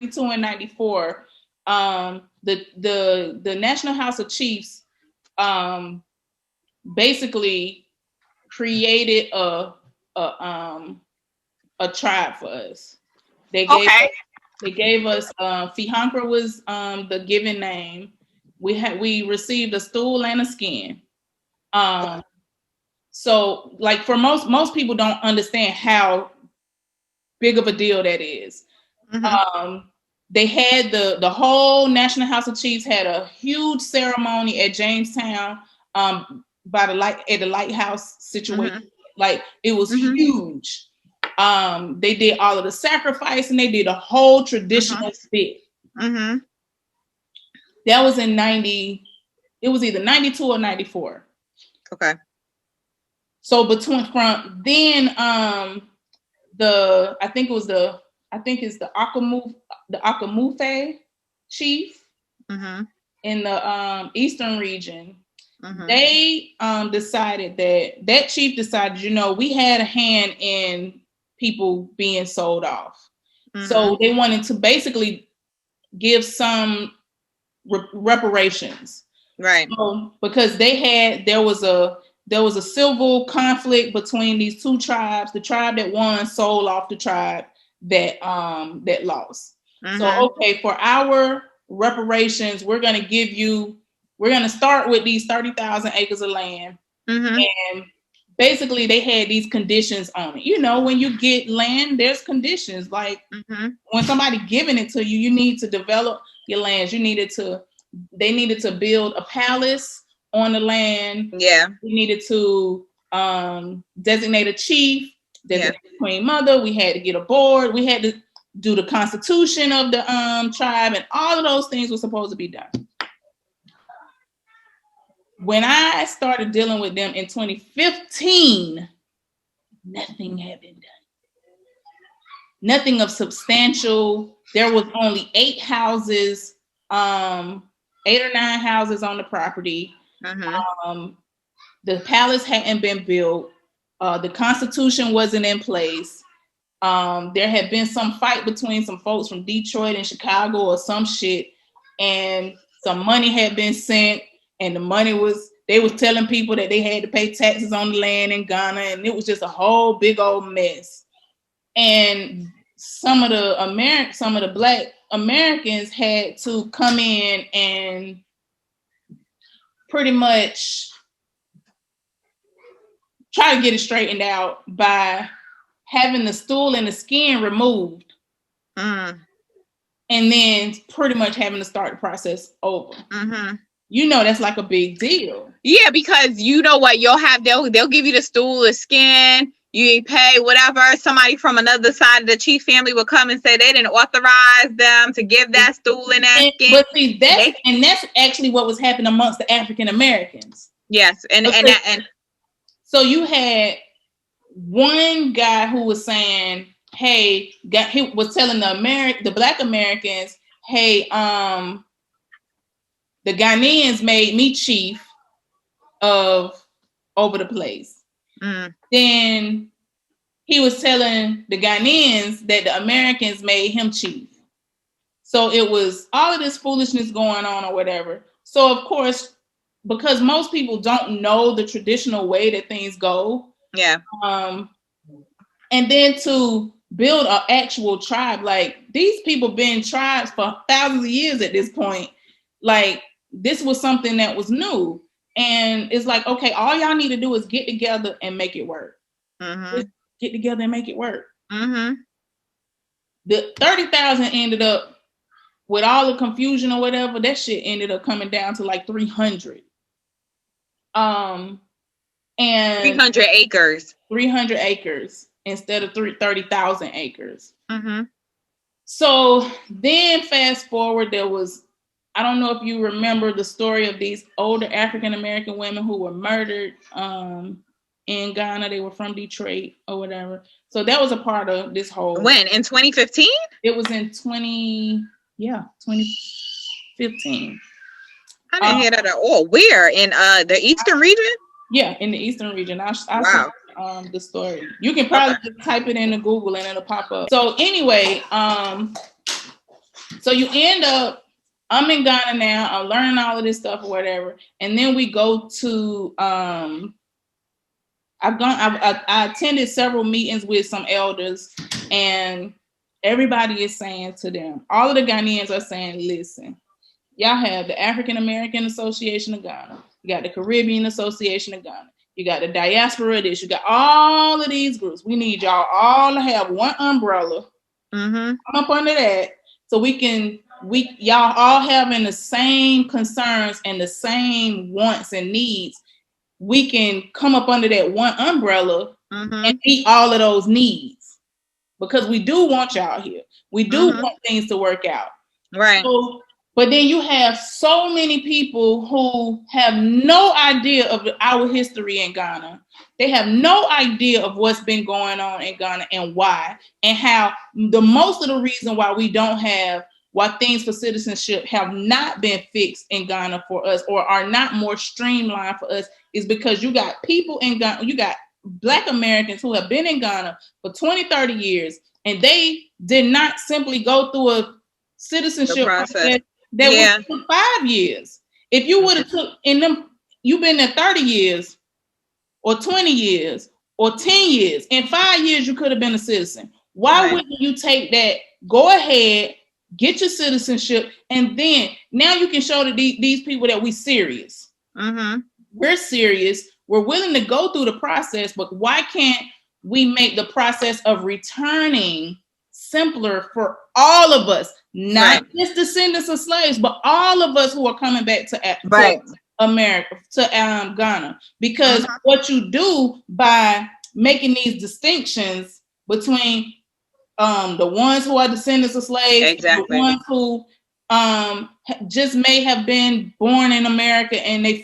and 94, the National House of Chiefs basically created a tribe for us. They gave us Fihankra was the given name. We received a stool and a skin. So like for most people don't understand how big of a deal that is. They had the whole National House of Chiefs had a huge ceremony at Jamestown by the lighthouse situation. Like it was huge. They did all of the sacrifice and they did a whole traditional bit. That was in 90. It was either 92 or 94. Okay. So from then I think it's the Akamufe chief in the eastern region. They decided that chief decided, we had a hand in people being sold off. So they wanted to basically give some reparations. Right. So, because there was a civil conflict between these two tribes. The tribe that won sold off the tribe that lost. So okay, for our reparations, we're going to start with these 30,000 acres of land. And basically they had these conditions on it. When you get land, there's conditions. Like when somebody giving it to you, you need to develop your lands. They needed to build a palace on the land. Yeah. We needed to designate a chief, designate a queen mother. We had to get a board. We had to do the constitution of the tribe, and all of those things were supposed to be done. When I started dealing with them in 2015, nothing had been done. Nothing of substantial. There was only 8 houses, 8 or 9 houses on the property. The palace hadn't been built. The constitution wasn't in place. There had been some fight between some folks from Detroit and Chicago or some shit, and some money had been sent, and the money they was telling people that they had to pay taxes on the land in Ghana, and it was just a whole big old mess. And some of the Black Americans had to come in and pretty much try to get it straightened out by having the stool and the skin removed, and then pretty much having to start the process over. That's like a big deal. Yeah, because you know what, they'll give you the stool, the skin, you pay whatever. Somebody from another side of the chief family will come and say they didn't authorize them to give that stool and that skin. But see, that's actually what was happening amongst the African Americans. Yes, and so you had one guy who was saying, "Hey," he was telling the Black Americans, "Hey, the Ghanaians made me chief over the place." Then he was telling the Ghanaians that the Americans made him chief. So it was all of this foolishness going on or whatever. So of course, because most people don't know the traditional way that things go. Yeah. And then to build an actual tribe, like these people been tribes for thousands of years at this point. Like this was something that was new. And it's like, okay, all y'all need to do is get together and make it work. Just get together and make it work. The 30,000 ended up, with all the confusion or whatever, that shit ended up coming down to like 300. And 300 acres. 300 acres instead of 30,000 acres. So then fast forward, there was, I don't know if you remember the story of these older African American women who were murdered in Ghana. They were from Detroit or whatever. So that was a part of this whole. When? In 2015? It was in 2015. I didn't hear that at all. Where? In the eastern region? Yeah, in the eastern region. I'll wow. The story. You can probably just type it into Google and it'll pop up. So anyway, So you end up, I'm in Ghana now, I'm learning all of this stuff or whatever. And then we go to, I attended several meetings with some elders, and everybody is saying to them, all of the Ghanaians are saying, listen, y'all have the African American Association of Ghana, you got the Caribbean Association of Ghana, you got the diaspora this, you got all of these groups. We need y'all all to have one umbrella. Come up under that, so y'all all having the same concerns and the same wants and needs. We can come up under that one umbrella and meet all of those needs, because we do want y'all here. We do want things to work out. Right. So, but then you have so many people who have no idea of our history in Ghana. They have no idea of what's been going on in Ghana and why, and how most of the reason why things for citizenship have not been fixed in Ghana for us, or are not more streamlined for us, is because you got people in Ghana, you got Black Americans who have been in Ghana for 20, 30 years, and they did not simply go through a citizenship process that was 5 years. If you would have took in them, you've been there 30 years or 20 years or 10 years. In 5 years, you could have been a citizen. Why wouldn't you take that? Go ahead, get your citizenship, and then now you can show these people that we're serious. We're serious. We're willing to go through the process, but why can't we make the process of returning simpler for all of us? Not just descendants of slaves, but all of us who are coming back to America, to Ghana. Because what you do by making these distinctions between the ones who are descendants of slaves, the ones who just may have been born in America and their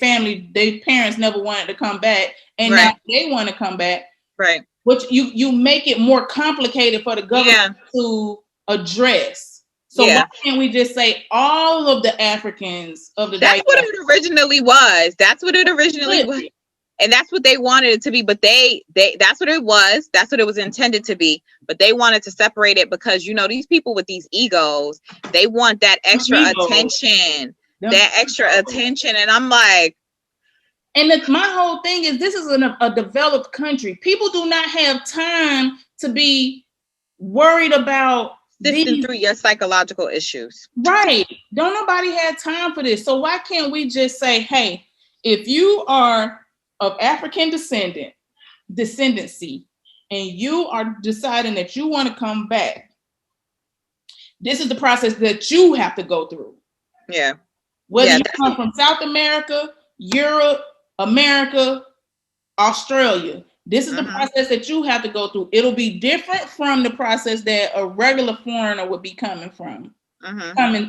parents never wanted to come back, and now they want to come back. Right. Which you make it more complicated for the government to address. So why can't we just say all of the Africans of the That's what it originally was. That's what it originally was. And that's what they wanted it to be. But they that's what it was. That's what it was intended to be. But they wanted to separate it because, you know, these people with these egos, they want that extra attention. That extra attention. And I'm like, and my whole thing is, this is a developed country. People do not have time to be worried about sifting through your psychological issues. Right. Don't nobody have time for this. So why can't we just say, hey, if you are of African descendancy and you are deciding that you want to come back, this is the process that you have to go through. Yeah. Whether you come from South America, Europe, America, Australia, this is the process that you have to go through. It'll be different from the process that a regular foreigner would be coming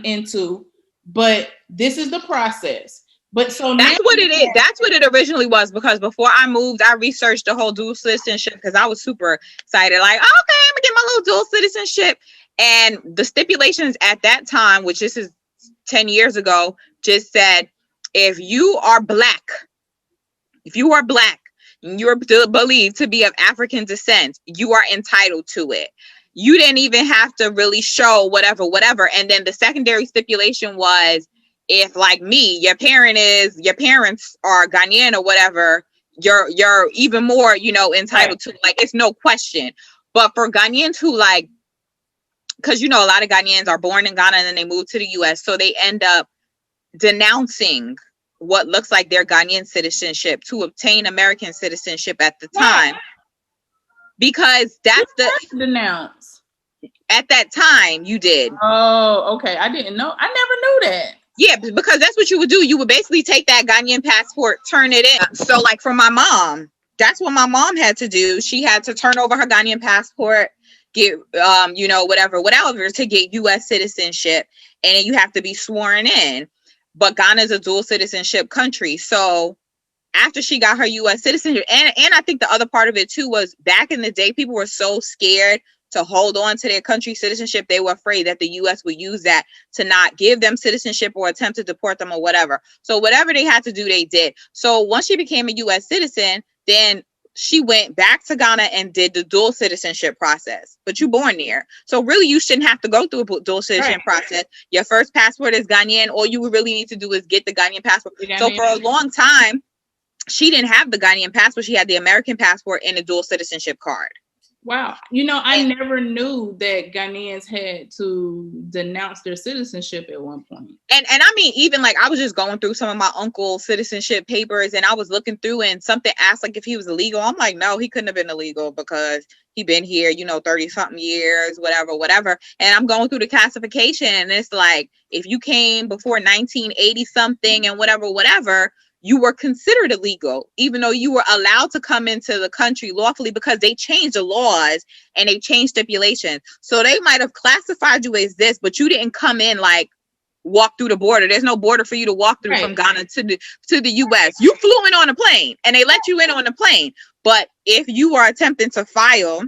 into, but this is the process. But so that's what it is. That's what it originally was, because before I moved, I researched the whole dual citizenship because I was super excited. Like, okay, I'm gonna get my little dual citizenship. And the stipulations at that time, which this is 10 years ago, just said, if you are black, you're believed to be of African descent, you are entitled to it. You didn't even have to really show whatever. And then the secondary stipulation was, if like me, your parents are Ghanaian or whatever, you're even more, you know, entitled to, like, it's no question. But for Ghanaians who, like, because, you know, a lot of Ghanaians are born in Ghana and then they move to the US, so they end up denouncing what looks like their Ghanaian citizenship to obtain American citizenship at the time, because that's the denounce. At that time, you did. Oh, okay. I didn't know. I never knew that. Yeah, because that's what you would do. You would basically take that Ghanaian passport, turn it in. So, like, for my mom, that's what my mom had to do. She had to turn over her Ghanaian passport, get, you know, whatever, to get U.S. citizenship, and then you have to be sworn in. But Ghana is a dual citizenship country. So after she got her U.S. citizenship, and I think the other part of it too was, back in the day, people were so scared to hold on to their country's citizenship. They were afraid that the U.S. would use that to not give them citizenship or attempt to deport them or whatever. So whatever they had to do, they did. So once she became a U.S. citizen, then she went back to Ghana and did the dual citizenship process. But you born there. So really you shouldn't have to go through a dual citizenship process. Your first passport is Ghanaian. All you would really need to do is get the Ghanaian passport. So for a long time, she didn't have the Ghanaian passport. She had the American passport and a dual citizenship card. Wow. I never knew that Ghanaians had to denounce their citizenship at one point. And I mean, even like I was just going through some of my uncle's citizenship papers and I was looking through and something asked like if he was illegal. I'm like, no, he couldn't have been illegal because he been here, 30 something years, whatever. And I'm going through the classification and it's like, if you came before 1980 something and whatever, you were considered illegal, even though you were allowed to come into the country lawfully because they changed the laws and they changed stipulations. So they might have classified you as this, but you didn't come in like walk through the border. There's no border for you to walk through from Ghana to the US. You flew in on a plane and they let you in on a plane. But if you are attempting to file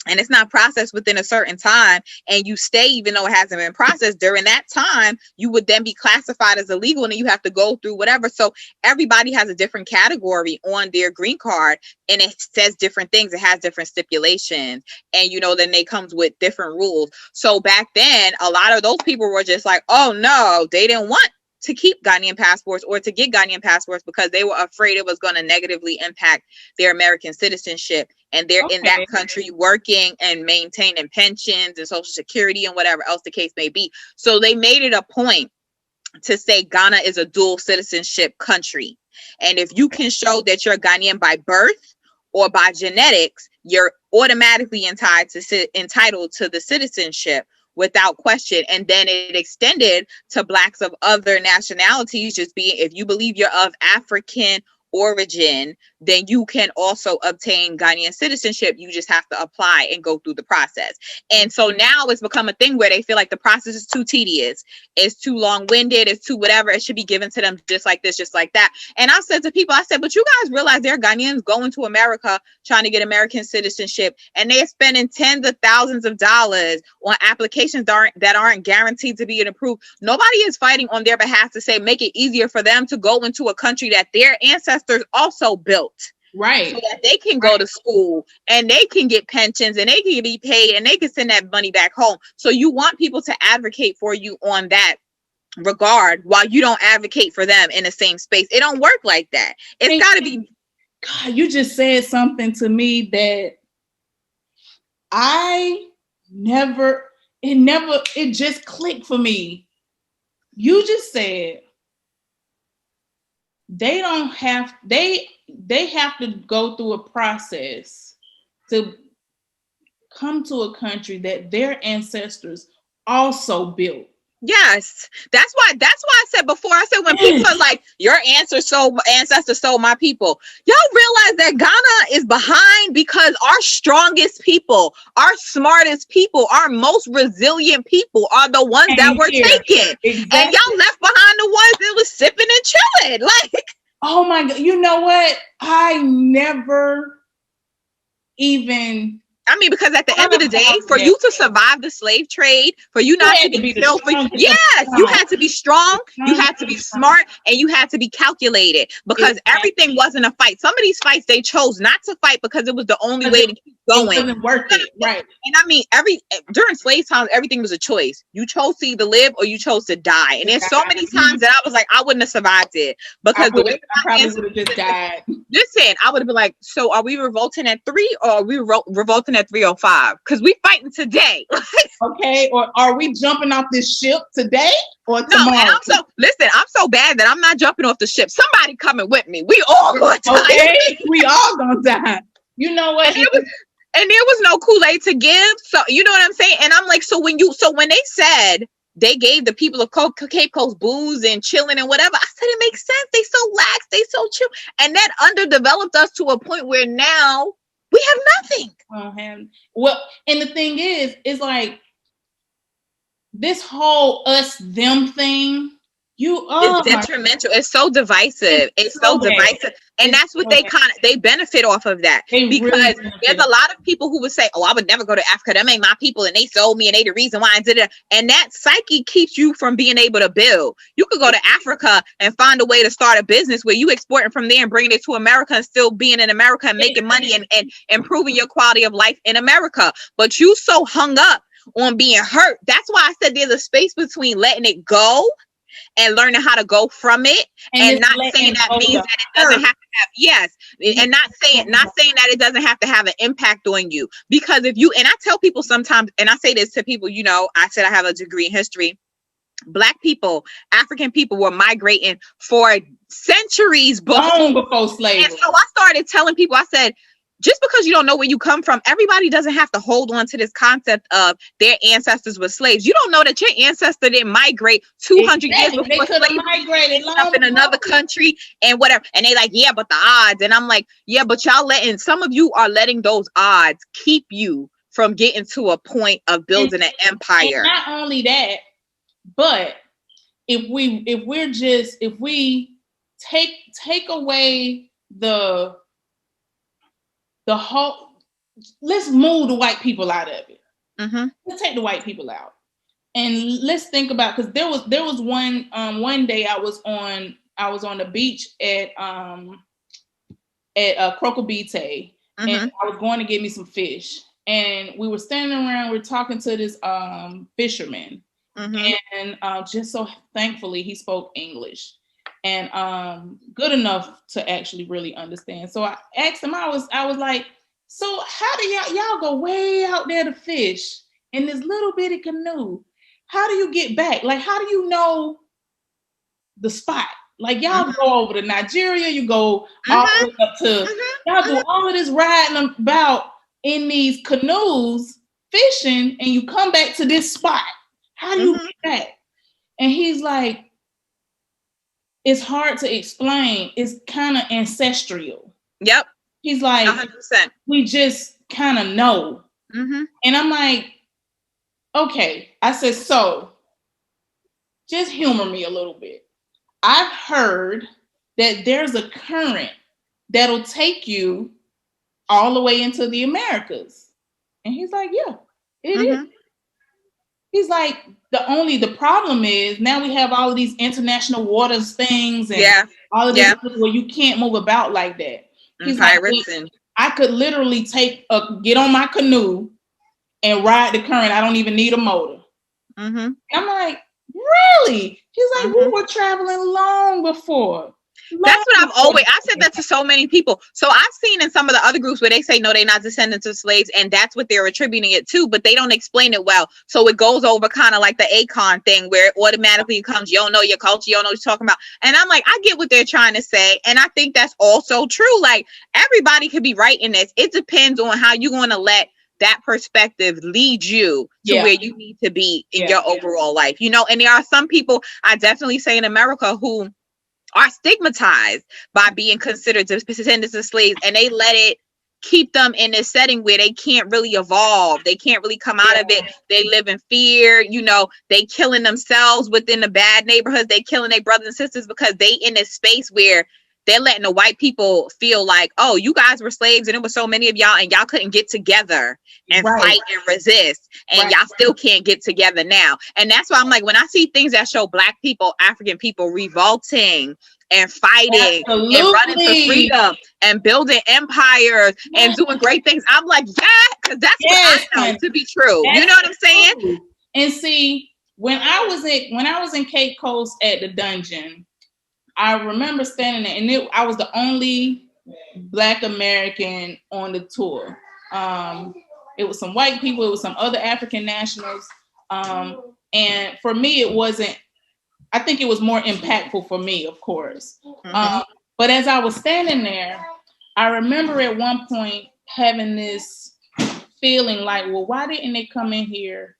and it's not processed within a certain time and you stay even though it hasn't been processed during that time, you would then be classified as illegal and then you have to go through whatever. So everybody has a different category on their green card and it says different things. It has different stipulations and then they comes with different rules. So back then, a lot of those people were just like, oh no, they didn't want to keep Ghanaian passports or to get Ghanaian passports because they were afraid it was going to negatively impact their American citizenship. And they're in that country working and maintaining pensions and social security and whatever else the case may be. So they made it a point to say Ghana is a dual citizenship country. And if you can show that you're Ghanaian by birth or by genetics, you're automatically entitled to the citizenship without question. And then it extended to Blacks of other nationalities, just being if you believe you're of African origin, then you can also obtain Ghanaian citizenship. You just have to apply and go through the process. And so now it's become a thing where they feel like the process is too tedious, it's too long-winded, it's too whatever. It should be given to them just like this, just like that. And I said to people, but you guys realize there are Ghanaians going to America trying to get American citizenship, and they're spending tens of thousands of dollars on applications that aren't guaranteed to be approved. Nobody is fighting on their behalf to say make it easier for them to go into a country that their ancestors also built. Right. So that they can go to school and they can get pensions and they can be paid and they can send that money back home. So you want people to advocate for you on that regard while you don't advocate for them in the same space. It don't work like that. It's got to be. God, you just said something to me that it just clicked for me. You just said they have to go through a process to come to a country that their ancestors also built. Yes, that's why I said before. I said when people are like, your ancestors sold my people. Y'all realize that Ghana is behind because our strongest people, our smartest people, our most resilient people are the ones that were taken. Exactly. And y'all left behind the ones that was sipping and chilling. Like, oh my God, you know what? I never even. I mean, because at the end of the day, for you to survive the slave trade, for you not to be selfish, yes, you had to be strong, you had to be smart, and you had to be calculated because everything wasn't a fight. Some of these fights they chose not to fight because it was the only way to keep going. It wasn't worth it, right? And I mean, during slave times, everything was a choice. You chose to either live or you chose to die. And there's so many times that I was like, I wouldn't have survived it because the way I probably would have just died. Listen, I would have been like, so are we revolting at 3 or are we revolting at 3:05? Because we fighting today. Okay, or are we jumping off this ship today or tomorrow? No, and I'm so bad that I'm not jumping off the ship. Somebody coming with me. We all gonna die. Okay, we all gonna die. You know what? And there was no Kool-Aid to give. So you know what I'm saying? And I'm like, so when they said they gave the people of Cape Coast booze and chilling and whatever, I said it makes sense. They so lax, they so chill. And that underdeveloped us to a point where now we have nothing. Well, and the thing is like this whole us them thing, It's detrimental. It's so divisive. It's so divisive. And that's what they benefit off of that. Because there's a lot of people who would say, oh, I would never go to Africa. Them ain't my people and they sold me and they the reason why I did it. And that psyche keeps you from being able to build. You could go to Africa and find a way to start a business where you exporting from there and bringing it to America and still being in America and making money and improving your quality of life in America. But you so hung up on being hurt. That's why I said there's a space between letting it go and learning how to go from it, and not saying that means that it doesn't have to have, and not saying that it doesn't have to have an impact on you. Because if you, and I tell people sometimes, and I say this to people, you know, I said I have a degree in history. Black people, African people were migrating for centuries before slavery. And so I started telling people, I said, just because you don't know where you come from, everybody doesn't have to hold on to this concept of their ancestors were slaves. You don't know that your ancestor didn't migrate 200 years before slavery, migrated up in another country and whatever. And they like, yeah, but the odds. And I'm like, yeah, but y'all some of you are letting those odds keep you from getting to a point of building an empire. And not only that, but if we take away the whole, let's move the white people out of it. Mm-hmm. Let's take the white people out, and let's think about, because there was one day I was on the beach at Crocobite, mm-hmm. and I was going to get me some fish, and we were standing around, we're talking to this fisherman, mm-hmm. and just so thankfully he spoke English. And good enough to actually really understand. So I asked him, I was like, so how do y'all go way out there to fish in this little bitty canoe? How do you get back? Like, how do you know the spot? Like, y'all mm-hmm. go over to Nigeria, you go all the way up to, y'all do all of this riding about in these canoes, fishing, and you come back to this spot. How do you get back? And he's like, it's hard to explain. It's kind of ancestral. Yep. He's like, 100%. We just kind of know. Mm-hmm. And I'm like, okay. I said, so just humor me a little bit. I've heard that there's a current that'll take you all the way into the Americas. And he's like, yeah, it is. He's like, the problem is now we have all of these international waters things and all of this where you can't move about like that. He's like, I could literally get on my canoe and ride the current. I don't even need a motor. Mm-hmm. I'm like, really? He's like, we were traveling long before. That's what I said that to so many people. So I've seen in some of the other groups where they say, no, they're not descendants of slaves. And that's what they're attributing it to, but they don't explain it well. So it goes over kind of like the Akon thing where it automatically comes, you don't know your culture, you don't know what you're talking about. And I'm like, I get what they're trying to say. And I think that's also true. Like, everybody could be right in this. It depends on how you're going to let that perspective lead you to where you need to be in your overall life, you know. And there are some people, I definitely say in America, who are stigmatized by being considered descendants of slaves, and they let it keep them in a setting where they can't really evolve. They can't really come out of it. They live in fear, you know, they killing themselves within the bad neighborhoods. They killing their brothers and sisters because they in this space where they're letting the white people feel like, oh, you guys were slaves and it was so many of y'all and y'all couldn't get together and fight and resist. And y'all still can't get together now. And that's why I'm like, when I see things that show Black people, African people revolting and fighting and running for freedom and building empires and doing great things, I'm like, because that's what I know to be true. You know what I'm saying? And see, when I was in Cape Coast at the dungeon, I remember standing there, and I was the only Black American on the tour. It was some white people, it was some other African nationals. And for me, I think it was more impactful for me, of course. But as I was standing there, I remember at one point having this feeling like, well, why didn't they come in here?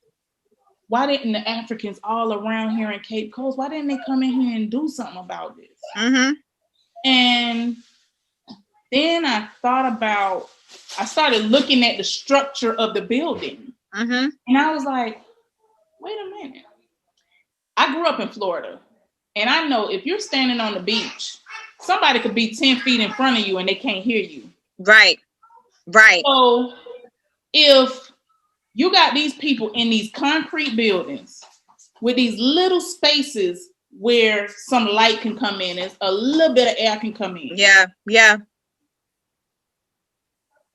Why didn't the Africans all around here in Cape Coast, why didn't they come in here and do something about this? And then I started looking at the structure of the building. And I was like, wait a minute. I grew up in Florida, And I know if you're standing on the beach, somebody could be 10 feet in front of you and they can't hear you. Right. So if you got these people in these concrete buildings with these little spaces where some light can come in and a little bit of air can come in. Yeah.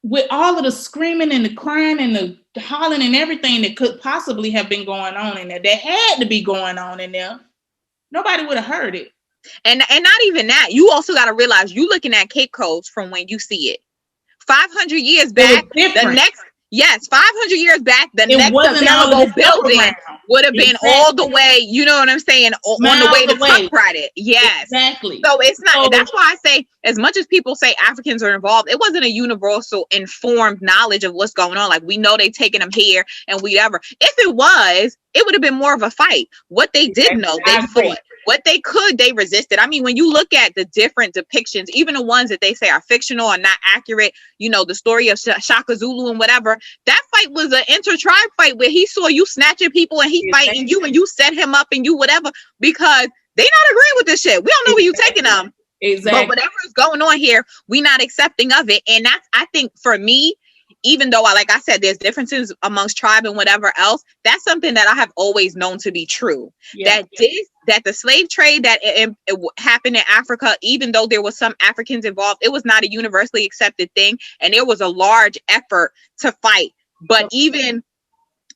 With all of the screaming and the crying and the hollering and everything that could possibly have been going on in there, that had to be going on in there, nobody would have heard it. And not even that. You also got to realize you looking at Cape Coast from when you see it. 500 years back, the next 500 years back, the next available building would have been all the way, you know what I'm saying, on the way to Tuck-Credit. Yes. Exactly. So it's not, that's why I say, as much as people say Africans are involved, it wasn't a universal informed knowledge of what's going on. Like, we know they taking them here and whatever. If it was, it would have been more of a fight. What they did know, they fought. What they could, they resisted. I mean, when you look at the different depictions, even the ones that they say are fictional or not accurate, you know, the story of Shaka Zulu and whatever, that fight was an inter-tribe fight where he saw you snatching people and he fighting you and you set him up and you whatever, because they not agreeing with this shit. We don't know where you taking them. Exactly. But whatever is going on here, we not accepting of it. And that's, I think for me, even though, like I said, there's differences amongst tribe and whatever else, that's something that I have always known to be true. Yeah. That the slave trade that it happened in Africa, even though there was some Africans involved, it was not a universally accepted thing. And there was a large effort to fight. But even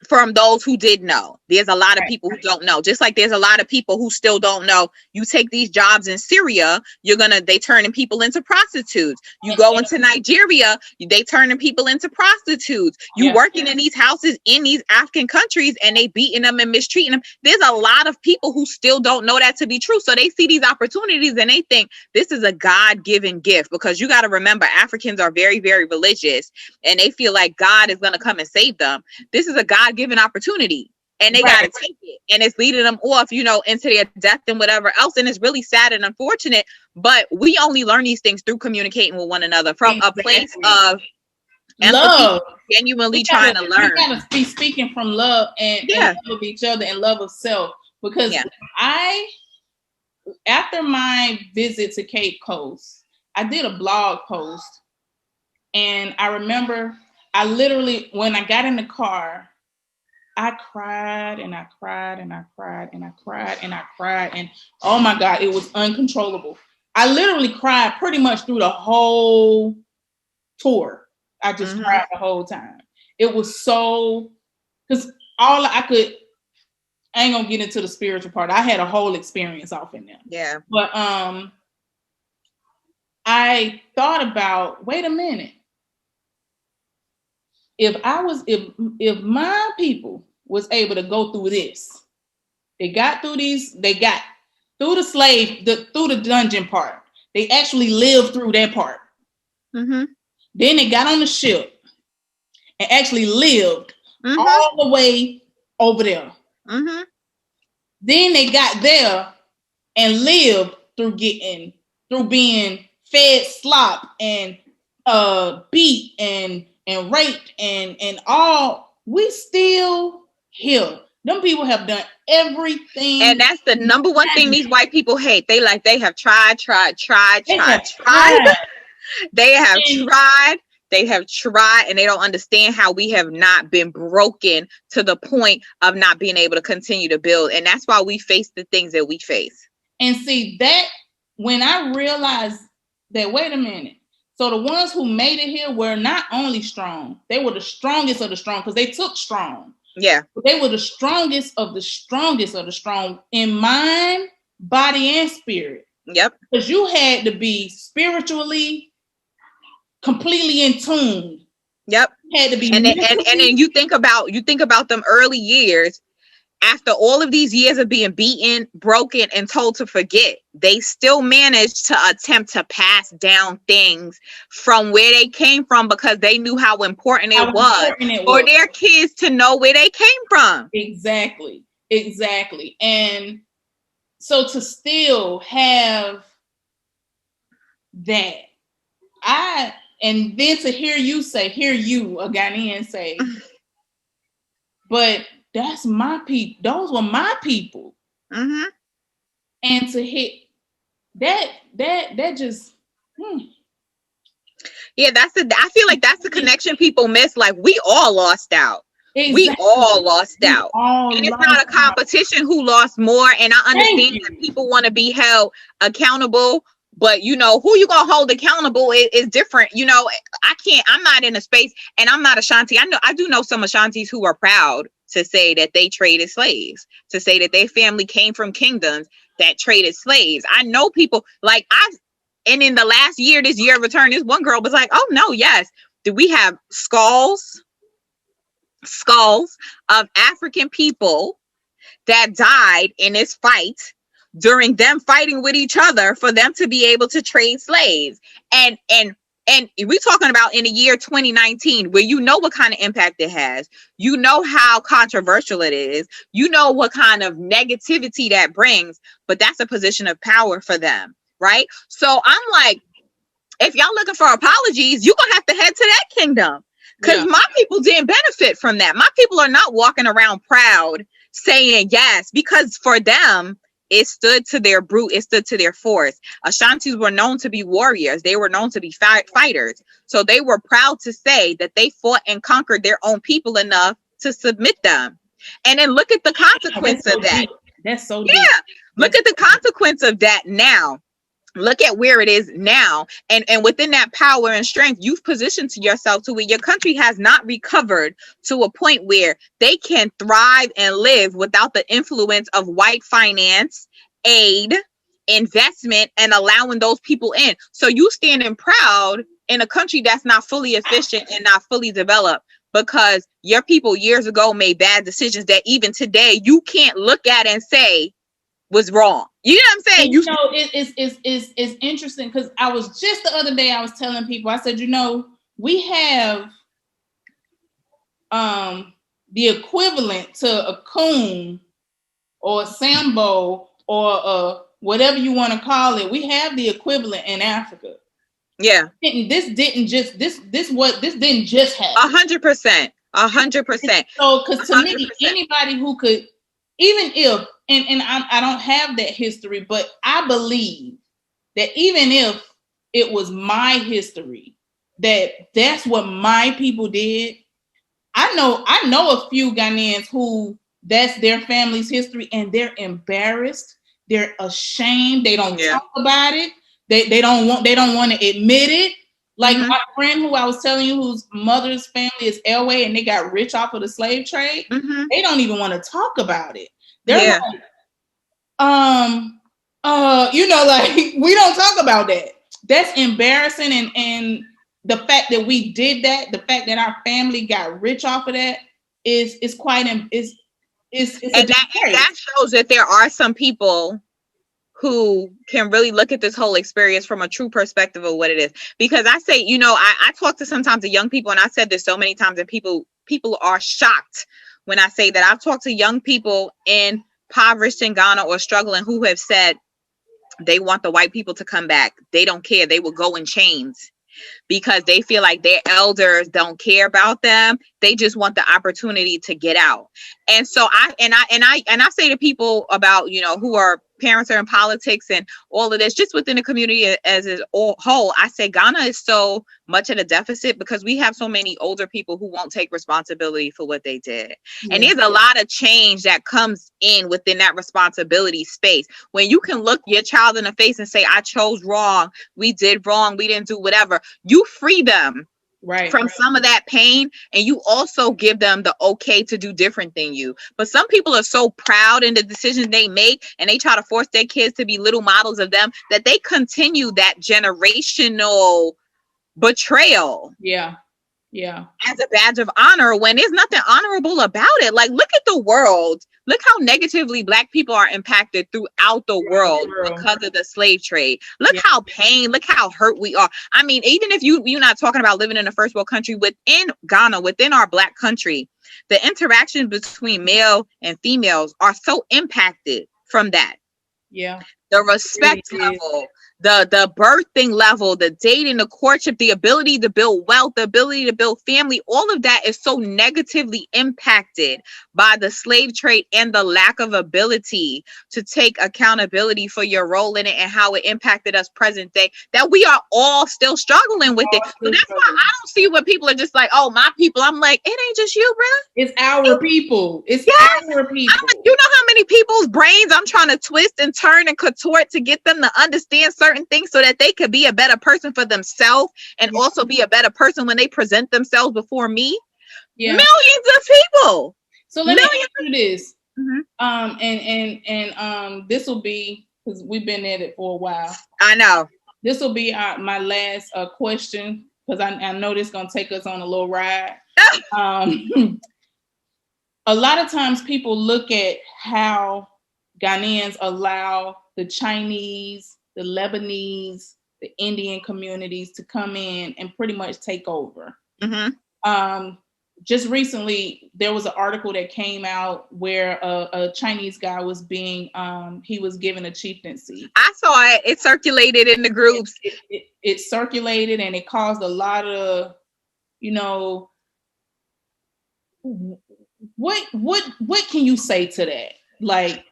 from those who did know, there's a lot of people who don't know, just like there's a lot of people who still don't know. You take these jobs in Syria, they turning people into prostitutes. You go into Nigeria, they turning people into prostitutes. You working in these houses in these African countries and they beating them and mistreating them. There's a lot of people who still don't know that to be true. So they see these opportunities and they think this is a God-given gift, because you got to remember, Africans are very, very religious and they feel like God is going to come and save them. This is a God-given opportunity. And they got to take it, and it's leading them off, you know, into their death and whatever else. And it's really sad and unfortunate, but we only learn these things through communicating with one another from a place of love, genuinely trying to learn. We got to be speaking from love and love of each other and love of self. Because after my visit to Cape Coast, I did a blog post, and I remember I literally, when I got in the car, I cried and I cried and I cried and I cried and I cried, and oh my God, it was uncontrollable. I literally cried pretty much through the whole tour. I just cried the whole time. It was so, because I ain't gonna get into the spiritual part. I had a whole experience off in there. Yeah. But I thought about, wait a minute. If my people was able to go through this, they got through the dungeon part. They actually lived through that part. Mm-hmm. Then they got on the ship and actually lived all the way over there. Mm-hmm. Then they got there and lived through being fed slop and beat and raped and all. We still here. Them people have done everything. And that's the number one thing these white people hate. They have tried. They have tried, and they don't understand how we have not been broken to the point of not being able to continue to build. And that's why we face the things that we face. And see that when I realized that, wait a minute. So the ones who made it here were not only strong, they were the strongest of the strong, because they took strong. Yeah. But they were the strongest of the strong in mind, body, and spirit. Yep. Because you had to be spiritually completely in tune. Yep. You had to be, and then you think about them early years. After all of these years of being beaten, broken, and told to forget, they still managed to attempt to pass down things from where they came from, because they knew how important it was for their kids to know where they came from. Exactly. And so to still have that, and then to hear you, a Ghanaian say, but that's my people. Those were my people. Mm-hmm. and to hit that just. Yeah, I feel like that's the connection people miss. Like, we all lost out. Exactly. We all lost out. And it's not a competition who lost more. And I understand that people want to be held accountable, but you know, who you gonna hold accountable is different. You know, I'm not in a space, and I'm not Ashanti. I do know some Ashantis who are proud to say that they traded slaves, to say that their family came from kingdoms that traded slaves. I know people like and in the last year, this year of return, this one girl was like, oh no, yes. Do we have skulls of African people that died in this fight during them fighting with each other for them to be able to trade slaves? And we're talking about in the year 2019, where you know what kind of impact it has. You know how controversial it is. You know what kind of negativity that brings, but that's a position of power for them. Right. So I'm like, if y'all looking for apologies, you're going to have to head to that kingdom, because my people didn't benefit from that. My people are not walking around proud saying yes, because for them, it stood to their brute. It stood to their force. Ashantis were known to be warriors. They were known to be fighters. So they were proud to say that they fought and conquered their own people enough to submit them. And then look at the consequence of that. That's so deep. Yeah. Look at the consequence of that now. Look at where it is now. And within that power and strength, you've positioned yourself to where your country has not recovered to a point where they can thrive and live without the influence of white finance, aid, investment, and allowing those people in. So you standing proud in a country that's not fully efficient and not fully developed, because your people years ago made bad decisions that even today you can't look at and say was wrong. You know what I'm saying? And, you know, it's interesting, because I was just the other day, I was telling people, I said, you know, we have the equivalent to a coon or a sambo or whatever you want to call it. We have the equivalent in Africa. Yeah. This didn't just happen. 100%. 100%. So, because to me, anybody who could, even if, and I don't have that history, but I believe that even if it was my history, that's what my people did. I know a few Ghanaians who that's their family's history, and they're embarrassed, they're ashamed, they don't talk about it, they don't want to admit it. Like my friend who I was telling you, whose mother's family is Elway, and they got rich off of the slave trade. They don't even want to talk about it. They're like, you know, like, we don't talk about that. That's embarrassing, and the fact that we did that, the fact that our family got rich off of that is quite is and that shows that there are some people who can really look at this whole experience from a true perspective of what it is. Because I say, you know, I talk to sometimes to young people, and I said this so many times, and people are shocked when I say that. I've talked to young people impoverished in Ghana or struggling who have said they want the white people to come back. They don't care. They will go in chains because they feel like their elders don't care about them. They just want the opportunity to get out. And so I say to people about, you know, who are parents are in politics and all of this, just within the community as a whole, I say Ghana is so much at a deficit because we have so many older people who won't take responsibility for what they did. Yeah. And there's a lot of change that comes in within that responsibility space. When you can look your child in the face and say, I chose wrong, we did wrong, we didn't do whatever, you free them from some of that pain, and you also give them the okay to do different than you. But some people are so proud in the decisions they make, and they try to force their kids to be little models of them, that they continue that generational betrayal as a badge of honor, when there's nothing honorable about it. Like, look at the world. Look how negatively Black people are impacted throughout the world because of the slave trade. Look how look how hurt we are. I mean, even if you're not talking about living in a first world country, within Ghana, within our Black country, the interactions between male and females are so impacted from that. Yeah. the respect level, the birthing level, the dating, the courtship, the ability to build wealth, the ability to build family, all of that is so negatively impacted by the slave trade and the lack of ability to take accountability for your role in it and how it impacted us present day, that we are all still struggling with it. So that's why I don't see when people are just like, oh, my people. I'm like, it ain't just you, bro. It's our people. It's our people. You know how many people's brains I'm trying to twist and turn and contort to get them to understand certain things so that they could be a better person for themselves and also be a better person when they present themselves before me. Yeah. Millions of people. So let me ask you this. Mm-hmm. This will be, because we've been at it for a while. I know. This will be my last question, because I know this is going to take us on a little ride. A lot of times people look at how Ghanaians allow the Chinese, the Lebanese, the Indian communities to come in and pretty much take over. Mm-hmm. Just recently, there was an article that came out where a Chinese guy was he was given a chieftaincy. I saw it. It circulated in the groups. It circulated, and it caused a lot of, what can you say to that? Like,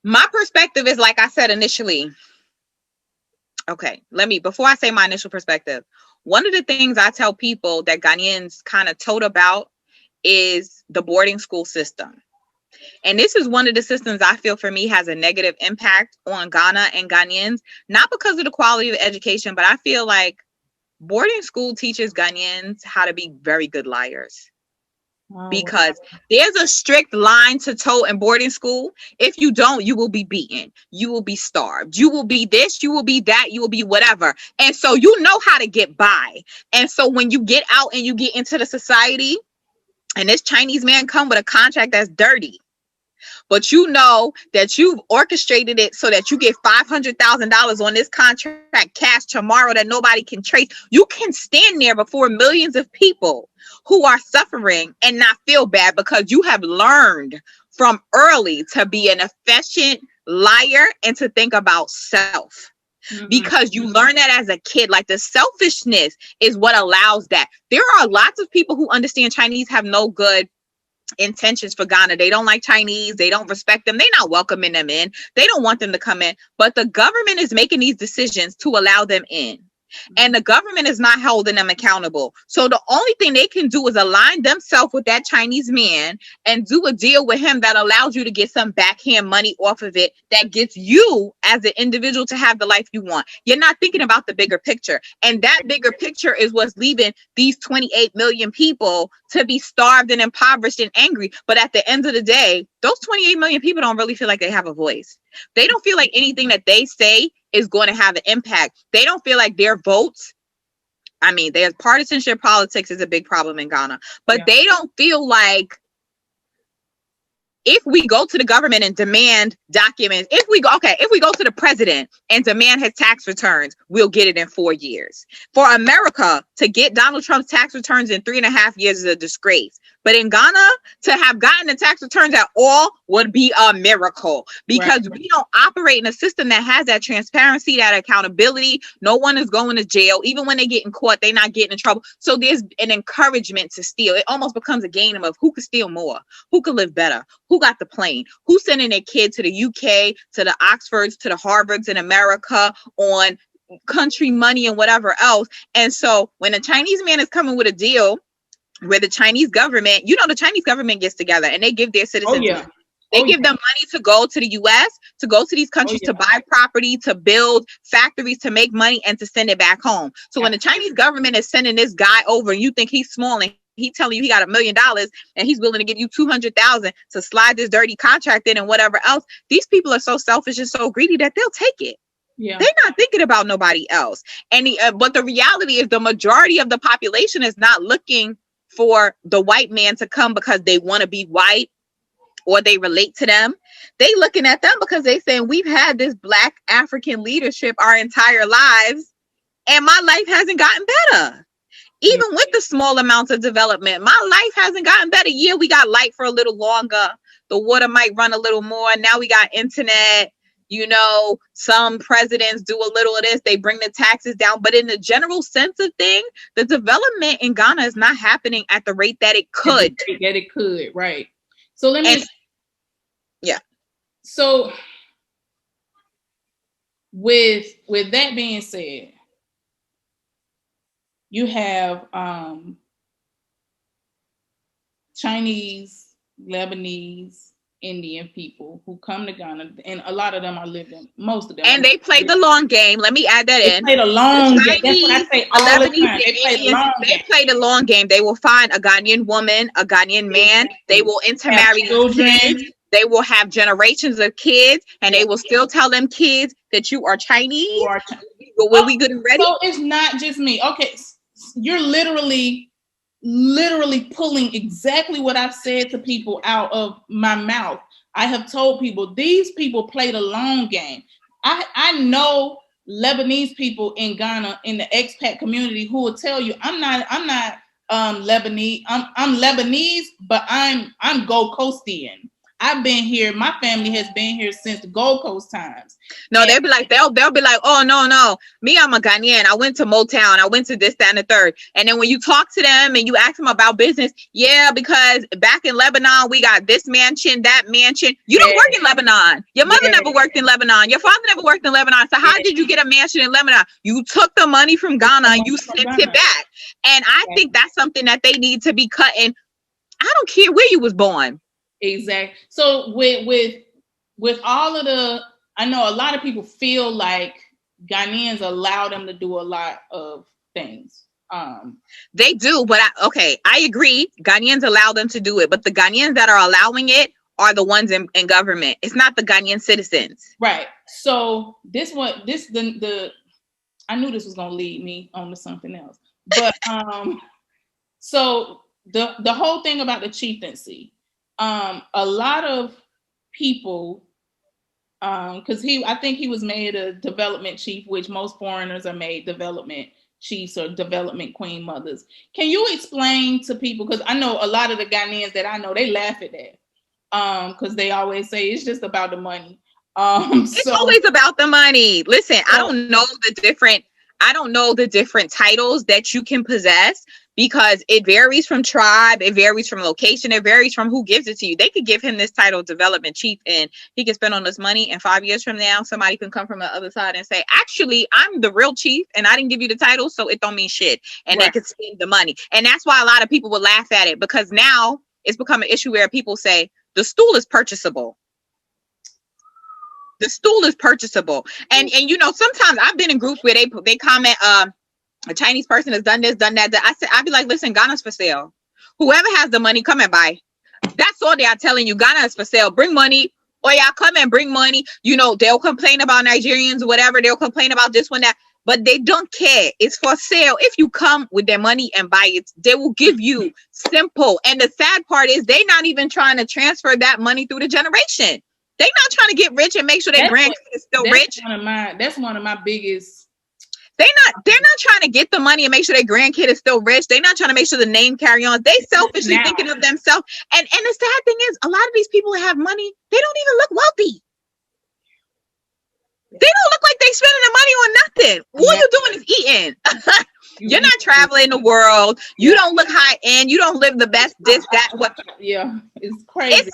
my perspective is, like I said initially. Okay, before I say my initial perspective, one of the things I tell people that Ghanaians kind of tote about is the boarding school system. And this is one of the systems I feel for me has a negative impact on Ghana and Ghanaians, not because of the quality of education, but I feel like boarding school teaches Ghanaians how to be very good liars. Because there's a strict line to toe in boarding school. If you don't, you will be beaten. You will be starved. You will be this. You will be that. You will be whatever. And so you know how to get by. And so when you get out and you get into the society, and this Chinese man come with a contract that's dirty, but you know that you've orchestrated it so that you get $500,000 on this contract cash tomorrow that nobody can trace. You can stand there before millions of people who are suffering and not feel bad because you have learned from early to be an efficient liar and to think about self. Mm-hmm. Because you learn that as a kid, like the selfishness is what allows that. There are lots of people who understand Chinese have no good intentions for Ghana. They don't like Chinese. They don't respect them. They're not welcoming them in. They don't want them to come in. But the government is making these decisions to allow them in. And the government is not holding them accountable. So the only thing they can do is align themselves with that Chinese man and do a deal with him that allows you to get some backhand money off of it that gets you as an individual to have the life you want. You're not thinking about the bigger picture. And that bigger picture is what's leaving these 28 million people to be starved and impoverished and angry. But at the end of the day, those 28 million people don't really feel like they have a voice. They don't feel like anything that they say is going to have an impact. They don't feel like their votes. I mean, there's partisanship politics is a big problem in Ghana, but they don't feel like if we go to the government and demand documents, if we go to the president and demand his tax returns, we'll get it in 4 years. For America to get Donald Trump's tax returns in 3.5 years is a disgrace. But in Ghana, to have gotten the tax returns at all would be a miracle because we don't operate in a system that has that transparency, that accountability. No one is going to jail. Even when they get in court, they're not getting in trouble. So there's an encouragement to steal. It almost becomes a game of who could steal more, who could live better, who got the plane, who's sending their kid to the UK, to the Oxfords, to the Harvards in America on country money and whatever else. And so when a Chinese man is coming with a deal where the Chinese government, the Chinese government gets together and they give their citizens, they give them money to go to the US, to go to these countries, to buy property, to build factories, to make money and to send it back home. So when the Chinese government is sending this guy over and you think he's small and he's telling you he got $1 million and he's willing to give you 200,000 to slide this dirty contract in and whatever else, these people are so selfish and so greedy that they'll take it. Yeah. They're not thinking about nobody else. And but the reality is the majority of the population is not looking for the white man to come because they want to be white or they relate to them. They looking at them because they saying we've had this Black African leadership our entire lives and my life hasn't gotten better. Even with the small amounts of development, my life hasn't gotten better. Yeah, we got light for a little longer. The water might run a little more. Now we got internet. You know, some presidents do a little of this. They bring the taxes down. But in the general sense of things, the development in Ghana is not happening at the rate that it could. Right. So let me... Yeah. So with that being said, you have Chinese, Lebanese, Indian people who come to Ghana, and a lot of them are living, most of them. And they play the long game. Let me add that in. They play the long game. That's what I say all the time. They play the long game. They play the long game. They will find a Ghanaian woman, a Ghanaian man. They will intermarry children. They will have generations of kids, and they will still tell them kids that you are Chinese. When we good and ready. So it's not just me. Okay, you're literally pulling exactly what I've said to people out of my mouth. I have told people these people play the long game. I know Lebanese people in Ghana in the expat community who will tell you I'm not Lebanese. I'm Lebanese, but I'm Gold Coastian. I've been here. My family has been here since the Gold Coast times. No, they'll be like, oh, no. Me, I'm a Ghanaian. I went to Motown. I went to this, that, and the third. And then when you talk to them and you ask them about business, yeah, because back in Lebanon, we got this mansion, that mansion. You don't work in Lebanon. Your mother never worked in Lebanon. Your father never worked in Lebanon. So how did you get a mansion in Lebanon? You took the money from Ghana and you sent it back. And I think that's something that they need to be cutting. I don't care where you was born. Exactly. So with all of the, I know a lot of people feel like Ghanaians allow them to do a lot of things. They do, but I agree. Ghanaians allow them to do it, but the Ghanaians that are allowing it are the ones in government. It's not the Ghanaian citizens. Right. So the I knew this was gonna lead me on to something else. But so the whole thing about the chieftaincy. A lot of people, because I think he was made a development chief, which most foreigners are made development chiefs or development queen mothers. Can you explain to people, because I know a lot of the Ghanaians that I know, they laugh at that, because they always say it's just about the money. It's always about the money. Listen, I don't know the different titles that you can possess, because it varies from tribe, it varies from location, it varies from who gives it to you. They could give him this title, development chief, and he can spend on this money, and 5 years from now, somebody can come from the other side and say, actually, I'm the real chief, and I didn't give you the title, so it don't mean shit. And They could spend the money. And that's why a lot of people would laugh at it, because now it's become an issue where people say, the stool is purchasable. The stool is purchasable. And you know, sometimes I've been in groups where they comment, a Chinese person has done this, done that. I'd be like, listen, Ghana's for sale. Whoever has the money, come and buy. That's all they are telling you. Ghana is for sale. Bring money. Or y'all come and bring money. You know, they'll complain about Nigerians or whatever. They'll complain about this one, that. But they don't care. It's for sale. If you come with their money and buy it, they will give you simple. And the sad part is they're not even trying to transfer that money through the generation. They're not trying to get rich and make sure their grandkids is still rich. That's one of my biggest. They're not trying to get the money and make sure their grandkid is still rich. They're not trying to make sure the name carry on. They selfishly thinking of themselves. And the sad thing is, a lot of these people who have money, they don't even look wealthy. They don't look like they spending the money on nothing. All you're doing is eating. You're not traveling the world. You don't look high end. You don't live the best. This, that, what? Yeah, it's crazy.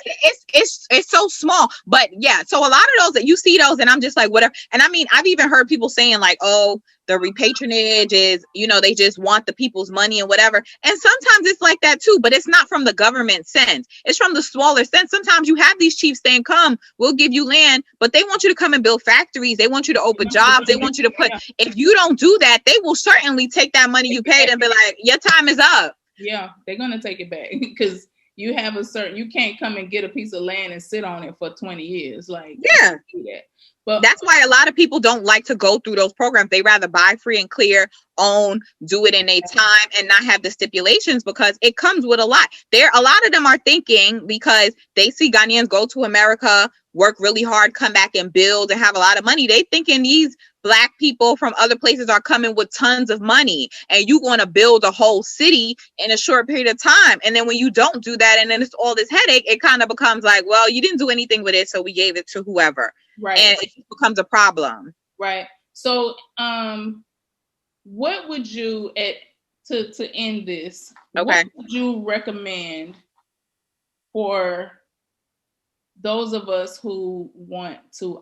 It's so small. But yeah, so a lot of those that you see those, and I'm just like, whatever. And I mean, I've even heard people saying like, oh, the repatronage is, you know, they just want the people's money and whatever. And sometimes it's like that too, but it's not from the government sense. It's from the smaller sense. Sometimes you have these chiefs saying, come, we'll give you land, but they want you to come and build factories. They want you to open jobs. They want you to put, if you don't do that, they will certainly take that money you paid and be like, your time is up. Yeah, they're going to take it back because you have you can't come and get a piece of land and sit on it for 20 years. Like, yeah. Do that. But that's why a lot of people don't like to go through those programs. They rather buy free and clear, own, do it in a time and not have the stipulations, because it comes with a lot. A lot of them are thinking, because they see Ghanaians go to America, work really hard, come back and build and have a lot of money. They thinking these Black people from other places are coming with tons of money and you want to build a whole city in a short period of time. And then when you don't do that, and then it's all this headache, it kind of becomes like, well, you didn't do anything with it, so we gave it to whoever. Right. And it becomes a problem. Right. So, what would you to end this? What Okay. would you recommend for those of us who want to,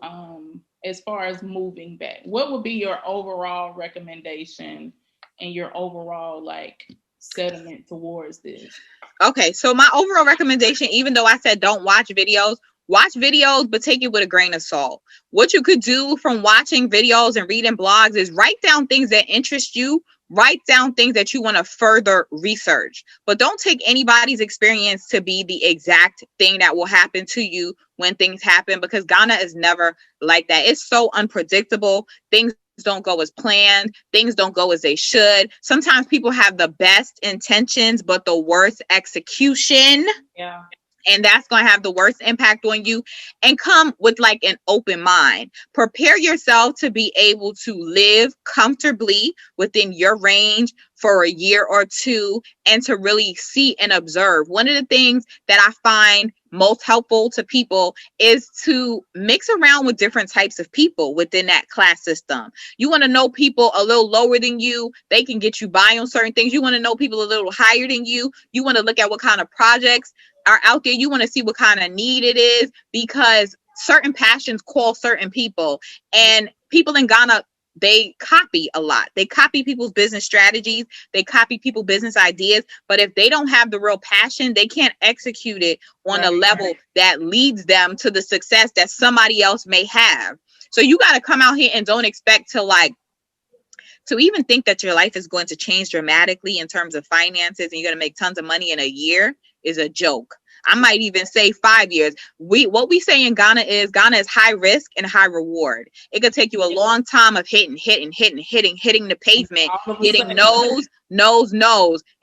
as far as moving back? What would be your overall recommendation and your overall like sentiment towards this? Okay, so my overall recommendation, even though I said don't watch videos, but take it with a grain of salt. What you could do from watching videos and reading blogs is write down things that interest you, write down things that you want to further research, but don't take anybody's experience to be the exact thing that will happen to you when things happen, because Ghana is never like that. It's so unpredictable. Things don't go as planned. Things don't go as they should. Sometimes people have the best intentions, but the worst execution. Yeah. And that's going to have the worst impact on you. And come with like an open mind. Prepare yourself to be able to live comfortably within your range for a year or two, and to really see and observe. One of the things that I find most helpful to people is to mix around with different types of people within that class system. You want to know people a little lower than you, they can get you by on certain things. You want to know people a little higher than you. You want to look at what kind of projects are out there. You want to see what kind of need it is, because certain passions call certain people, and people in Ghana, they copy a lot. They copy people's business strategies. They copy people's business ideas. But if they don't have the real passion, they can't execute it on a level that leads them to the success that somebody else may have. So you got to come out here and don't expect to even think that your life is going to change dramatically in terms of finances and you're going to make tons of money in a year is a joke. I might even say 5 years. What we say in Ghana is high risk and high reward. It could take you a long time of hitting the pavement, hitting nose.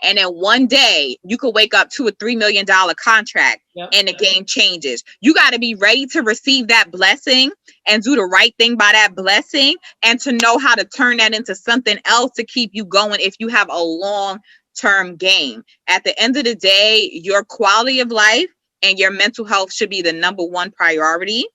And then one day you could wake up to a $3 million contract and the game changes. You got to be ready to receive that blessing and do the right thing by that blessing, and to know how to turn that into something else to keep you going if you have a long-term game. At the end of the day, your quality of life and your mental health should be the number one priority.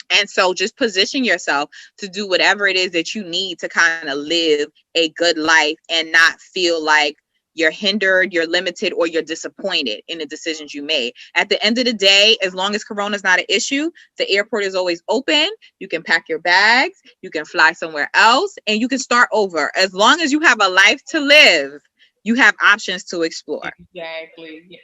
And so just position yourself to do whatever it is that you need to kind of live a good life and not feel like you're hindered, you're limited, or you're disappointed in the decisions you made. At the end of the day, as long as Corona is not an issue, the airport is always open. You can pack your bags, you can fly somewhere else, and you can start over. As long as you have a life to live, you have options to explore. Exactly.